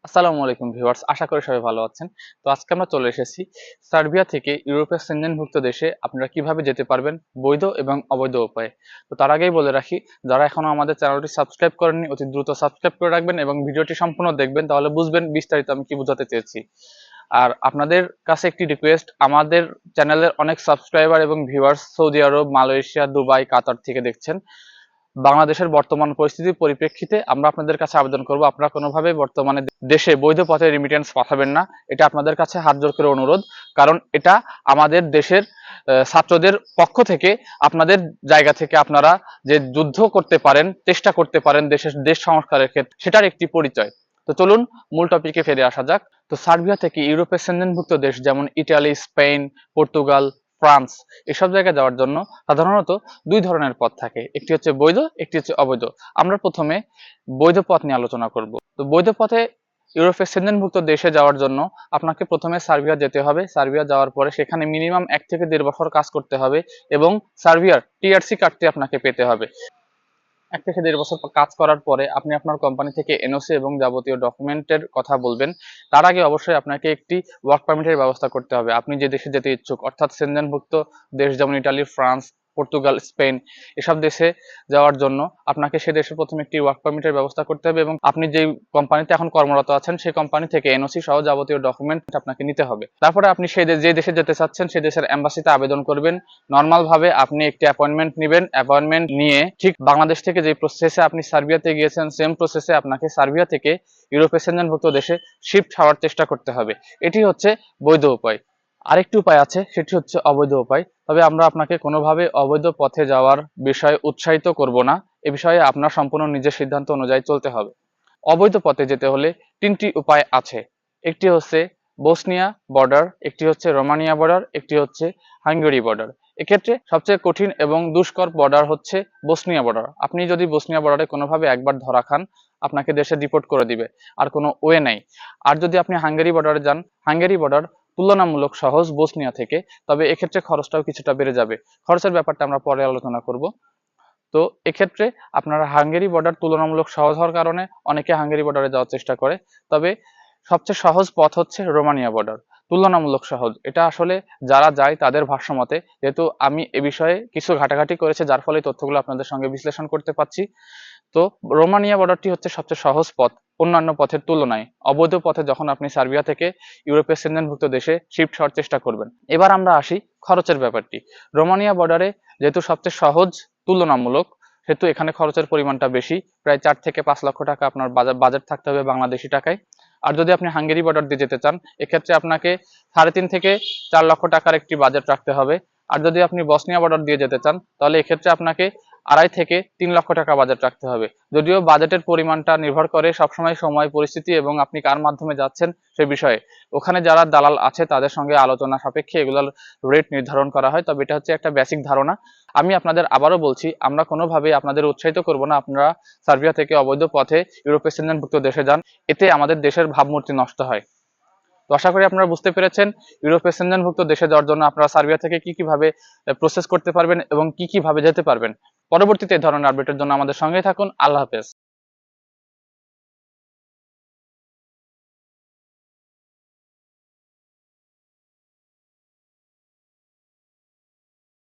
আসসালামু আলাইকুম ভিউয়ার্স, আশা করি সবাই ভালো আছেন। তো আজকে আমরা চলে এসেছি সার্বিয়া থেকে ইউরোপের সেনজেনভুক্ত দেশে আপনারা কিভাবে যেতে পারবেন বৈধ এবং অবৈধ উপায়ে। তো তার আগেই বলে রাখি, যারা এখনো আমাদের চ্যানেলটি সাবস্ক্রাইব করেননি অতি দ্রুত সাবস্ক্রাইব করে রাখবেন এবং ভিডিওটি সম্পূর্ণ দেখবেন, তাহলে বুঝবেন বিস্তারিত আমি কি বোঝাতে চেয়েছি। আর আপনাদের কাছে একটি রিকোয়েস্ট, আমাদের চ্যানেলের অনেক সাবস্ক্রাইবার এবং ভিউয়ার্স সৌদি আরব, মালয়েশিয়া, দুবাই, কাতার থেকে দেখছেন। বাংলাদেশের বর্তমান পরিস্থিতির পরিপ্রেক্ষিতে আমরা আপনাদের কাছে আবেদন করব, আপনারা কোনোভাবে বর্তমানে দেশে বৈধ পথে রিমিটেন্স পাঠাবেন না। এটা আপনাদের কাছে হাত জোর করে অনুরোধ, কারণ এটা আমাদের দেশের ছাত্রদের পক্ষ থেকে আপনাদের জায়গা থেকে আপনারা যে যুদ্ধ করতে পারেন, চেষ্টা করতে পারেন দেশের দেশ সংস্কারের ক্ষেত্রে, সেটার একটি পরিচয়। তো চলুন মূল টপিকে ফিরে আসা যাক। তো সার্বিয়া থেকে ইউরোপের সেনজেনভুক্ত দেশ যেমন ইটালি, স্পেন, পর্তুগাল, ফ্রান্স, এসব জায়গায় যাওয়ার জন্য সাধারণত দুই ধরনের পথ থাকে, একটি হচ্ছে বৈধ, একটি হচ্ছে অবৈধ। আমরা প্রথমে বৈধ পথ নিয়ে আলোচনা করব। তো বৈধ পথে ইউরোপের সেনজেনভুক্ত দেশে যাওয়ার জন্য আপনাকে প্রথমে সার্বিয়া যেতে হবে। সার্বিয়া যাওয়ার পরে সেখানে মিনিমাম 1 থেকে 1.5 বছর কাজ করতে হবে এবং সার্বিয়ার টিআরসি কার্ডটি আপনাকে পেতে হবে। 1 থেকে 1.5 বছর কাজ করার পরে আপনি আপনার কোম্পানি থেকে এনওসি এবং যাবতীয় ডকুমেন্টের কথা বলবেন। তার আগে অবশ্যই আপনাকে একটি ওয়ার্ক পারমিটের ব্যবস্থা করতে হবে। আপনি যে দেশে যেতে ইচ্ছুক, অর্থাৎ সেনজেনভুক্ত দেশ যেমন ইটালি, ফ্রান্স, পর্তুগাল, স্পেন, এসব দেশে যাওয়ার জন্য আপনাকে সে দেশে প্রথমে একটি ওয়ার্ক পারমিটের ব্যবস্থা করতে হবে এবং আপনি যে কোম্পানিতে এখন কর্মরত আছেন সেই কোম্পানি থেকে এনওসি সহ যাবতীয় ডকুমেন্ট আপনাকে নিতে হবে। তারপরে আপনি সেই যে দেশে যেতে চাচ্ছেন সেই দেশের এম্বাসিতে আবেদন করবেন। নর্মাল ভাবে আপনি একটি অ্যাপয়েন্টমেন্ট নেবেন। অ্যাপয়েন্টমেন্ট নিয়ে ঠিক বাংলাদেশ থেকে যে প্রসেসে আপনি সার্বিয়াতে গিয়েছেন সেম প্রসেসে আপনাকে সার্বিয়া থেকে ইউরোপের সেনজেনভুক্ত দেশে শিফট হওয়ার চেষ্টা করতে হবে। এটি হচ্ছে বৈধ উপায়। আরেকটি উপায় আছে, সেটি হচ্ছে অবৈধ উপায়। তবে আমরা আপনাকে কোনোভাবে অবৈধ পথে যাওয়ার বিষয়ে উৎসাহিত করব না। এ বিষয়ে আপনার সম্পূর্ণ নিজের সিদ্ধান্ত অনুযায়ী চলতে হবে। অবৈধ পথে যেতে হলে 3টি উপায় আছে। একটি হচ্ছে বসনিয়া বর্ডার, একটি হচ্ছে রোমানিয়া বর্ডার, একটি হচ্ছে হাঙ্গেরি বর্ডার। এক্ষেত্রে সবচেয়ে কঠিন এবং দুষ্কর বর্ডার হচ্ছে বসনিয়া বর্ডার। আপনি যদি বসনিয়া বর্ডারে কোনোভাবে একবার ধরা খান, আপনাকে দেশে ডিপোর্ট করে দিবে, আর কোনো ওয়ে নাই। আর যদি আপনি হাঙ্গেরি বর্ডারে যান, হাঙ্গেরি বর্ডার তুলনামূলক সহজ বসনিয়া থেকে, তবে এক্ষেত্রে খরচটাও কিছুটা বেড়ে যাবে। খরচের ব্যাপারটা আমরা পরে আলোচনা করব। তো এক্ষেত্রে আপনারা হাঙ্গেরি বর্ডার তুলনামূলক সহজ হওয়ার কারণে অনেকে হাঙ্গেরি বর্ডারে যাওয়ার চেষ্টা করে। তবে সবচেয়ে সহজ পথ হচ্ছে রোমানিয়া বর্ডার, তুলনামূলক সহজ। এটা আসলে যারা যায় তাদের ভাষ্যমতে, যেহেতু আমি এ বিষয়ে কিছু ঘাটাঘাটি করেছি যার ফলে তথ্যগুলো আপনাদের সঙ্গে বিশ্লেষণ করতে পারছি। তো রোমানিয়া বর্ডারটি হচ্ছে সবচেয়ে সহজ পথ অন্যান্য পথের তুলনায়। অবৈধ পথে যখন আপনি সার্বিয়া থেকে ইউরোপের সেনজেনভুক্ত দেশে শিফট হওয়ার চেষ্টা করবেন। এবার আমরা আসি খরচের ব্যাপারটি। রোমানিয়া বর্ডারে যেহেতু সবচেয়ে সহজ তুলনামূলক, সেহেতু এখানে খরচের পরিমাণটা বেশি। প্রায় 4 থেকে 5 লক্ষ টাকা আপনার বাজেট থাকতে হবে বাংলাদেশি টাকায়। আর যদি আপনি হাঙ্গেরি বর্ডার দিয়ে যেতে চান, এক্ষেত্রে আপনাকে 3.5 থেকে 4 লক্ষ টাকার একটি বাজেট রাখতে হবে। আর যদি আপনি বসনিয়া বর্ডার দিয়ে যেতে চান, তাহলে এক্ষেত্রে আপনাকে 2.5 থেকে 3 লক্ষ টাকা বাজেট রাখতে হবে। যদিও বাজেটের পরিমাণটা নির্ভর করে সবসময় সময়, পরিস্থিতি এবং আপনি কার মাধ্যমে যাচ্ছেন সে বিষয়ে। ওখানে যারা দালাল আছে তাদের সঙ্গে আলোচনা সাপেক্ষে এগুলোর রেট নির্ধারণ করা হয়। তবে এটা হচ্ছে একটা বেসিক ধারণা। আমি আপনাদের আবারও বলছি, আমরা কোনোভাবেই আপনাদের উৎসাহিত করব না আপনারা সার্বিয়া থেকে অবৈধ পথে ইউরোপের সেনজেনভুক্ত দেশে যান। এতে আমাদের দেশের ভাবমূর্তি নষ্ট হয়। তো আশা করি আপনারা বুঝতে পেরেছেন ইউরোপের সেনজেনভুক্ত দেশে যাওয়ার জন্য আপনারা সার্বিয়া থেকে কি কিভাবে প্রসেস করতে পারবেন এবং কি কিভাবে যেতে পারবেন। পরবর্তীতে এই ধরনের আপডেটের জন্য আমাদের সঙ্গেই থাকুন। আল্লাহ হাফেজ।